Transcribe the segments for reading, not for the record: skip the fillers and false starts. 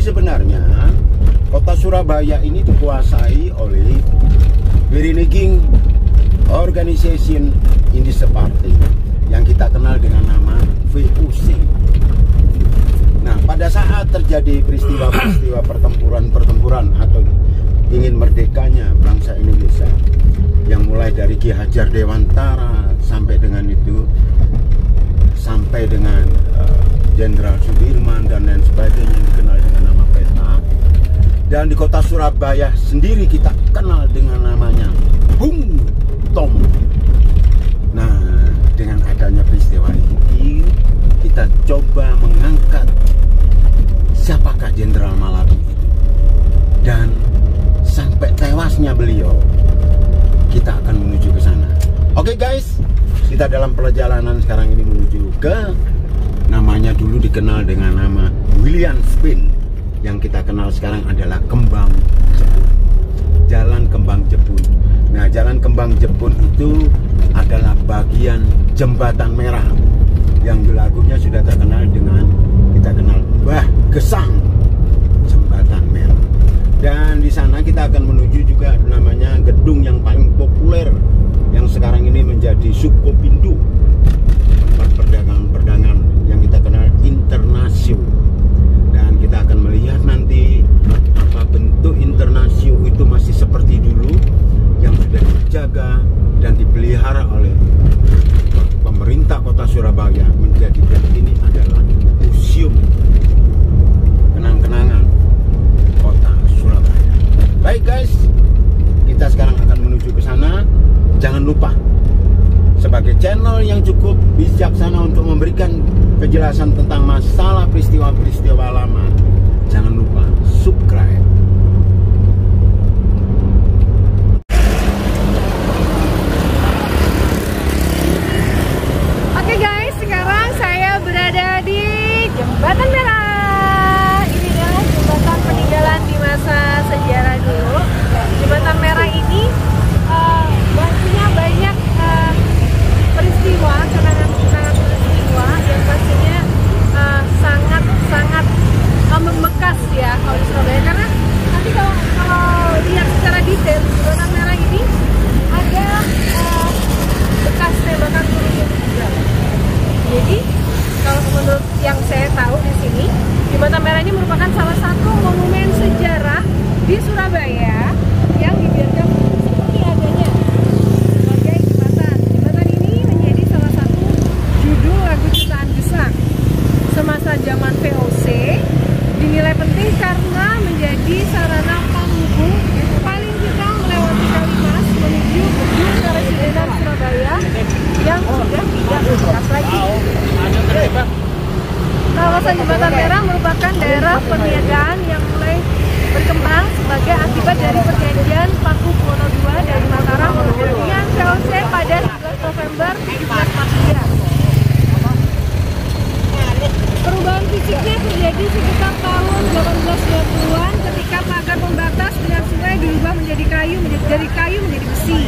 sebenarnya kota Surabaya ini dikuasai oleh Bereneging Organization Indie Party yang kita kenal dengan nama VOC. Nah, pada saat terjadi peristiwa-peristiwa pertempuran atau ingin merdekanya bangsa Indonesia, yang mulai dari Ki Hajar Dewantara sampai dengan Jenderal Sudirman dan lain sebagainya yang dikenal dengan nama PETA. Dan di kota Surabaya sendiri kita kenal dengan namanya Bung Tomo. Nah, dengan adanya peristiwa ini, kita coba mengangkat siapakah Jenderal Malabi itu. Dan sampai tewasnya beliau, kita akan menuju ke sana. Oke guys, kita dalam perjalanan sekarang ini menuju ke namanya dulu dikenal dengan nama William Spin. Yang kita kenal sekarang adalah Kembang Jepun. Jalan Kembang Jepun. Nah, Jalan Kembang Jepun itu adalah bagian Jembatan Merah yang lagunya sudah terkenal dengan kita kenal Mbah Gesang, Jembatan Merah. Dan di sana kita akan menuju juga namanya gedung yang paling populer yang sekarang ini menjadi Sukopindo, tempat perdagangan yang kita kenal Internasio. Dan kita akan melihat nanti apa bentuk Internasio itu masih seperti dulu yang sudah dijaga dan dipelihara oleh pemerintah kota Surabaya, menjadikan ini adalah museum kenang-kenangan kota Surabaya. Baik guys, kita sekarang akan menuju ke sana. Jangan lupa, sebagai channel yang cukup bijaksana untuk memberikan kejelasan tentang masalah peristiwa-peristiwa lama, jangan lupa subscribe. Oke guys, sekarang saya berada di Jembatan Merah. Ini adalah jembatan peninggalan di masa sejarah dulu. Jembatan Merah ini punya banyak peristiwa, kenangan-kenangan peristiwa yang pastinya sangat membekas ya kalau di Surabaya. Karena nanti kalau lihat secara detail Jembatan Merah ini ada bekas tembakan peluru juga. Jadi kalau menurut yang saya tahu di sini, Jembatan Merah ini merupakan salah satu monumen sejarah di Surabaya yang dibiarkan seperti adanya sebagai jembatan. Jembatan ini menjadi salah satu judul lagu ciptaan Gesang semasa zaman VOC. Dinilai penting karena menjadi sarana penghubung paling vital melewati Kalimas menuju gedung Karesidenan Surabaya yang sudah tidak bekas lagi. Kawasan Jembatan Merah merupakan daerah perniagaan yang mulai berkembang sebagai akibat dari perjanjian Pakubuwono II dari Mataram dengan VOC pada 13 November 1743. Perubahan fisiknya terjadi sekitar tahun 1890-an ketika pagar pembatas dengan sungai dirubah menjadi kayu menjadi besi.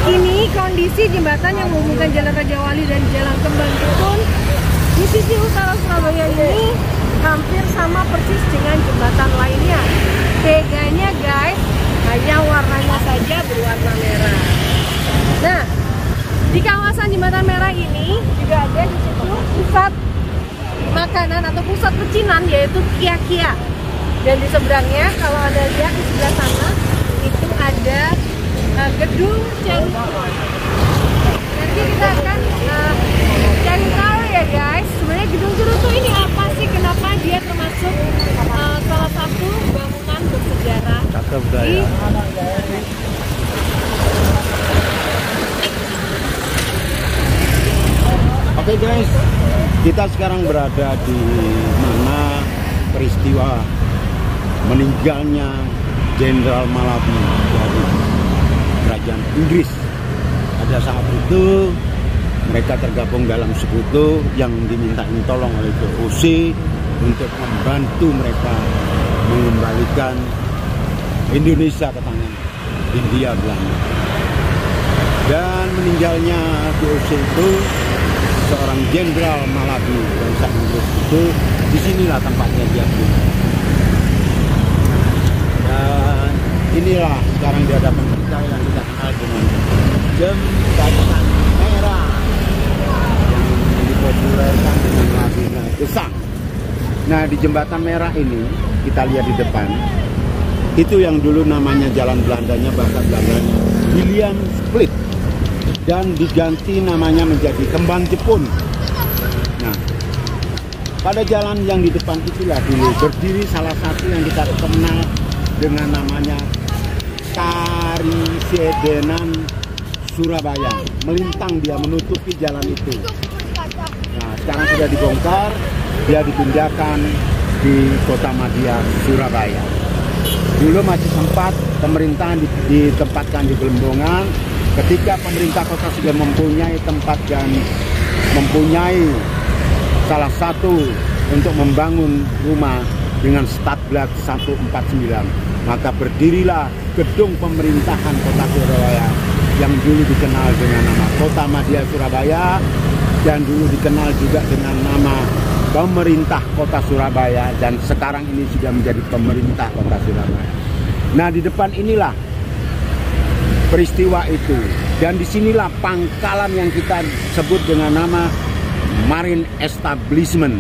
Ini kondisi jembatan yang menghubungkan Jalan Raja Wali dan Jalan Kembang Jepun di sisi utara Surabaya ini hampir sama persis dengan jembatan lainnya. Bedanya guys, hanya warnanya saja berwarna merah. Nah, di kawasan Jembatan Merah ini juga ada di situ pusat makanan atau pusat pecinan, yaitu Kia-Kia. Dan di seberangnya kalau Anda lihat di sebelah sana itu ada gedung Cherry. Nanti kita akan cari tahu ya guys, sebenarnya gedung Cerutu ini apa sih, kenapa dia termasuk salah satu bangunan bersejarah di Oke guys, kita sekarang berada di mana peristiwa meninggalnya Jenderal Malabi dari Kerajaan Inggris. Pada saat itu mereka tergabung dalam sekutu yang dimintain tolong oleh VOC untuk membantu mereka mengembalikan Indonesia ke tangan Hindia Belanda. Dan meninggalnya VOC itu seorang Jenderal Malabi bangsa Inggris itu, disinilah tempatnya dia. inilah sekarang di hadapan kita yang kita kenal dengan Jembatan Merah yang dipopulerkan dengan lagunya Gesang. Nah, di Jembatan Merah ini kita lihat di depan, itu yang dulu namanya jalan Belandanya, bahasa Belandanya William Split, dan diganti namanya menjadi Kembang Jepun. Nah, pada jalan yang di depan itulah dulu berdiri salah satu yang kita kenal dengan namanya Tari Sedenan Surabaya. Melintang dia menutupi jalan itu. Nah, sekarang sudah dibongkar, dia dipindahkan di Kota Madia, Surabaya. Dulu masih sempat pemerintahan ditempatkan di Gelembongan. Ketika pemerintah kota sudah mempunyai tempat dan mempunyai salah satu untuk membangun rumah dengan Stadblad 149, maka berdirilah gedung pemerintahan Kota Surabaya yang dulu dikenal dengan nama Kota Madia Surabaya, dan dulu dikenal juga dengan nama Pemerintah Kota Surabaya, dan sekarang ini sudah menjadi Pemerintah Kota Surabaya. Nah, di depan inilah peristiwa itu, dan disinilah pangkalan yang kita sebut dengan nama Marine Establishment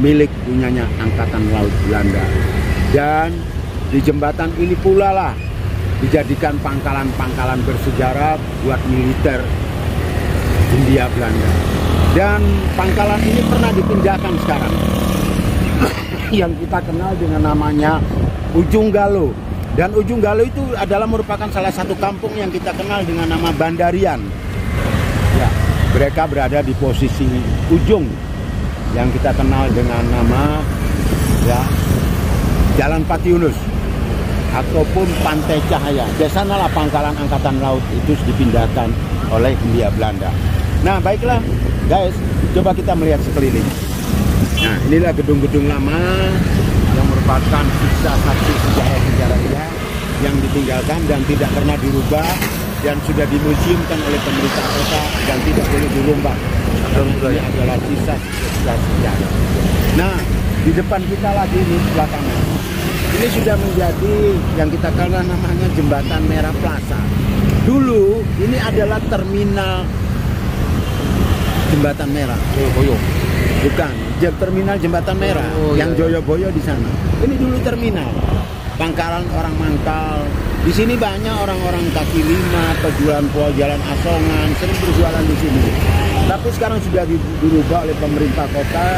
milik punyanya Angkatan Laut Belanda. Dan di jembatan ini pula lah dijadikan pangkalan-pangkalan bersejarah buat militer Hindia Belanda. Dan pangkalan ini pernah dipindahkan sekarang yang kita kenal dengan namanya Ujung Galuh. Dan Ujung Galuh itu adalah merupakan salah satu kampung yang kita kenal dengan nama Bandarian. Ya, mereka berada di posisi ujung yang kita kenal dengan nama ya Jalan Patiunus ataupun Pantai Cahaya. Di sanalah pangkalan Angkatan Laut itu dipindahkan oleh Hindia Belanda. Nah, baiklah guys, coba kita melihat sekeliling. Nah, inilah gedung-gedung lama yang merupakan saksi sejarah-sejarahnya yang ditinggalkan dan tidak pernah dirubah, dan sudah dimuseumkan oleh pemerintah kota dan tidak boleh dirombak. Ini adalah sisa sejarah. Nah, di depan kita lagi ini sebelah kanan, ini sudah menjadi yang kita kenal namanya Jembatan Merah Plaza. Dulu ini adalah terminal Jembatan Merah. Joyoboyo. Bukan, terminal Jembatan Merah yang Joyoboyo di sana. Ini dulu terminal. Pangkalan orang mangkal. Di sini banyak orang-orang kaki lima, pejualan pol, jalan asongan, sering berjualan di sini. Tapi sekarang sudah dirubah oleh pemerintah kota,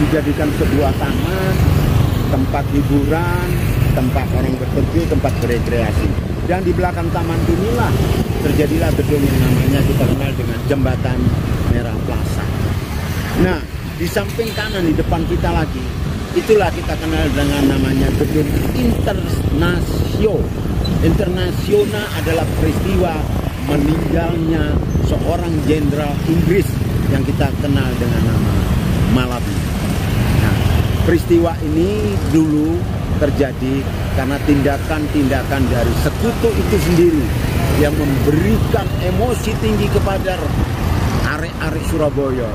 dijadikan sebuah taman, tempat hiburan, tempat orang berteduh, tempat berekreasi. Dan di belakang taman inilah terjadilah gedung yang namanya kita kenal dengan Jembatan Merah Plaza. Nah, di samping kanan di depan kita lagi, itulah kita kenal dengan namanya gedung Internasional adalah peristiwa meninggalnya seorang jenderal Inggris yang kita kenal dengan nama Malabi. Nah, peristiwa ini dulu terjadi karena tindakan-tindakan dari sekutu itu sendiri yang memberikan emosi tinggi kepada arek-arek Surabaya,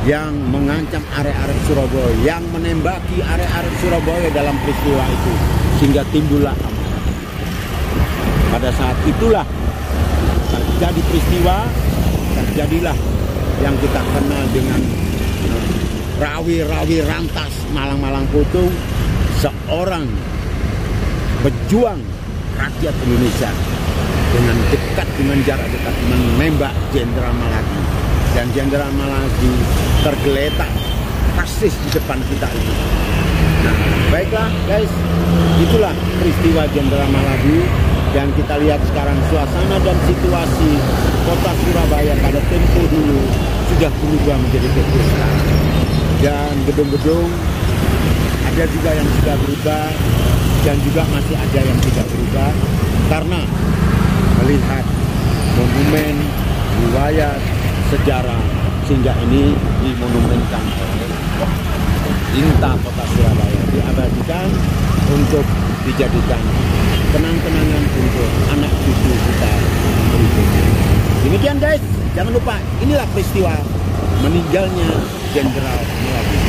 yang mengancam arek-arek Surabaya, yang menembaki arek-arek Surabaya dalam peristiwa itu, sehingga timbullah amarah. Pada saat itulah terjadi peristiwa, terjadilah yang kita kenal dengan rawi-rawi rantas Malang-Malang Putung, seorang pejuang rakyat Indonesia dengan dekat, dengan jarak dekat menembak Jenderal Malagi, dan Jenderal Malagi tergeletak persis di depan kita itu. Nah, baiklah guys, itulah peristiwa Jenderal Malagi. Dan kita lihat sekarang suasana dan situasi kota Surabaya pada tempo dulu sudah berubah menjadi tempo sekarang. Dan gedung-gedung ada juga yang sudah berubah, dan juga masih ada yang tidak berubah, karena melihat monumen riwayat sejarah, sehingga ini dimonumenkan oleh Inta Kota Surabaya, diabadikan untuk dijadikan kenang-kenangan untuk anak cucu kita berikutnya. Demikian guys, jangan lupa inilah peristiwa meninggalnya Jenderal Malagi.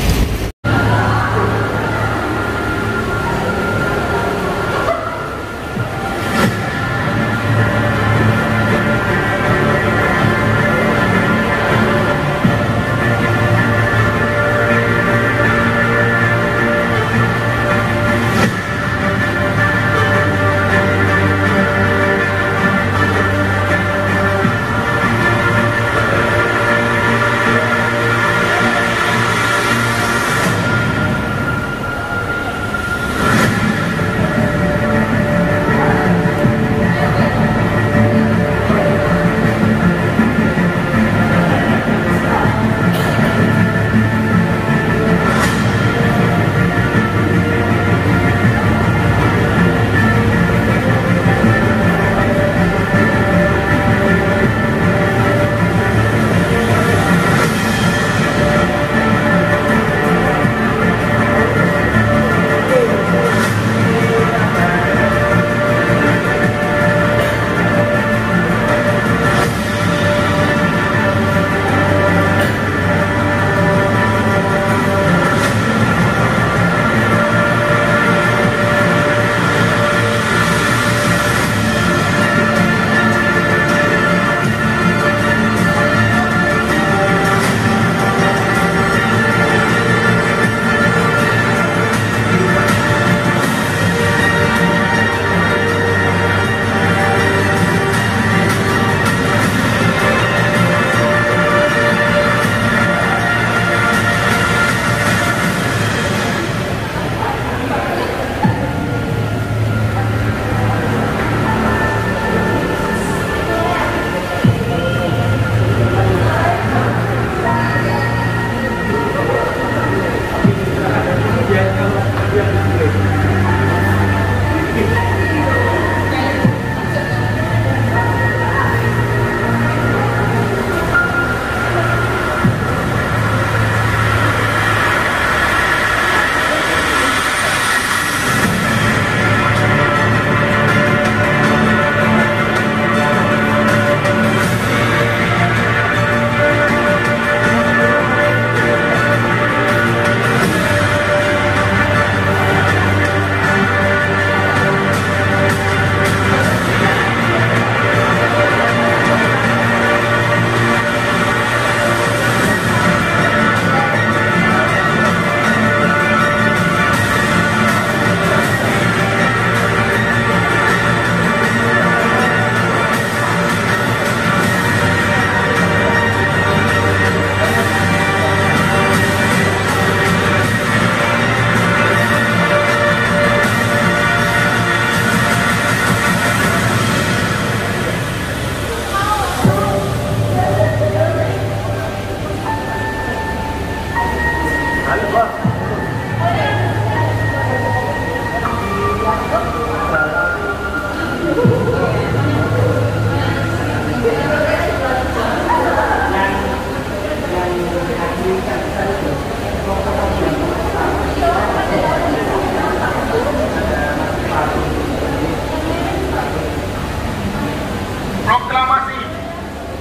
Proklamasi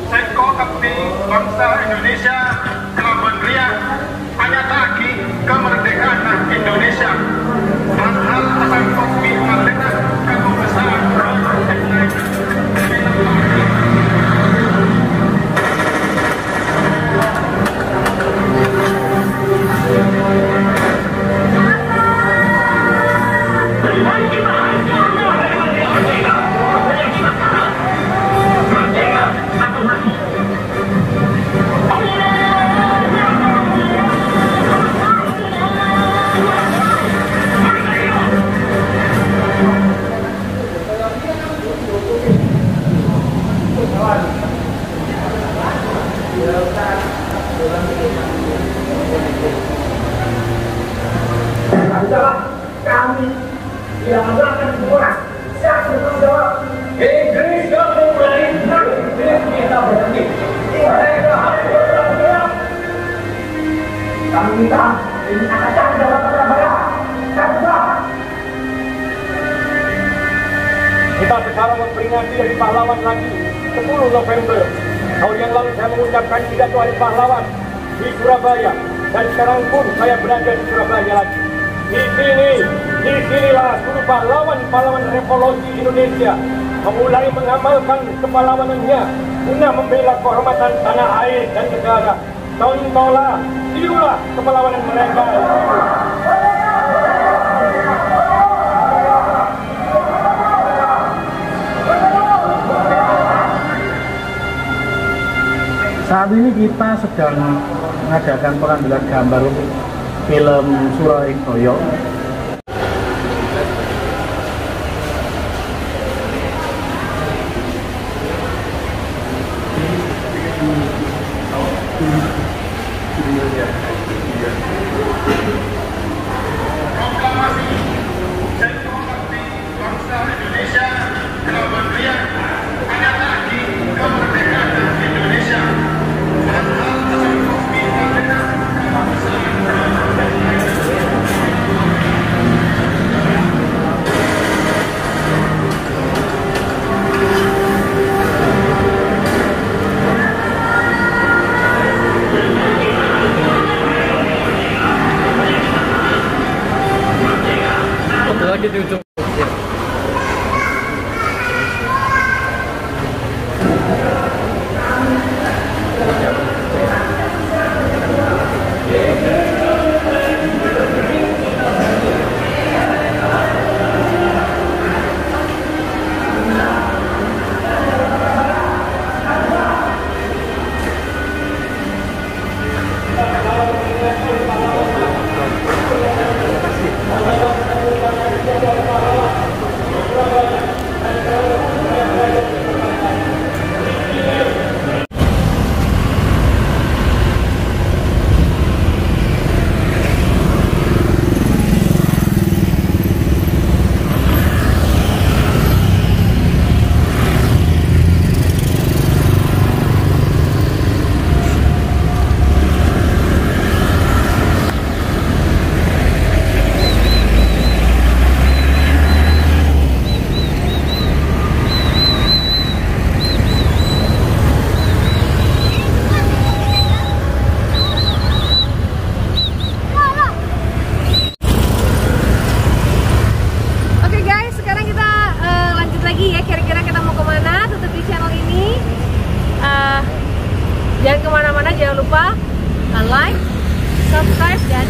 Sekokabdi Bangsa Indonesia telah beriak hanya lagi kemerdekaan Indonesia. Hal-hal atas kopi Merdeka kamu besar. Adalah kami yang melakukan semua. Siapa bertanggung jawab? Inggris yang memulai Inggris kita berhenti. Mereka harus bertanggung jawab. Kami minta ini akan dalam Surabaya. Kita sekarang memperingati Hari Pahlawan lagi 10 November. Tahun yang lalu saya mengucapkan pidato Hari Pahlawan di Surabaya, dan sekarang pun saya berada di Surabaya lagi. Disinilah seluruh pahlawan revolusi Indonesia memulai mengamalkan kepahlawanannya guna membela kehormatan tanah air dan negara. Contohlah, tirulah kepahlawanan mereka. Saat ini kita sedang mengadakan pengambilan gambar untuk film Surabaya. Proklamasi Sekokabdi Bangsa Indonesia telah beriak hanya lagi kemerdekaan Indonesia. Hal-hal atas kopi Merdeka kamu besar. Lagi di ujung. Jangan kemana-mana, jangan lupa like, subscribe, dan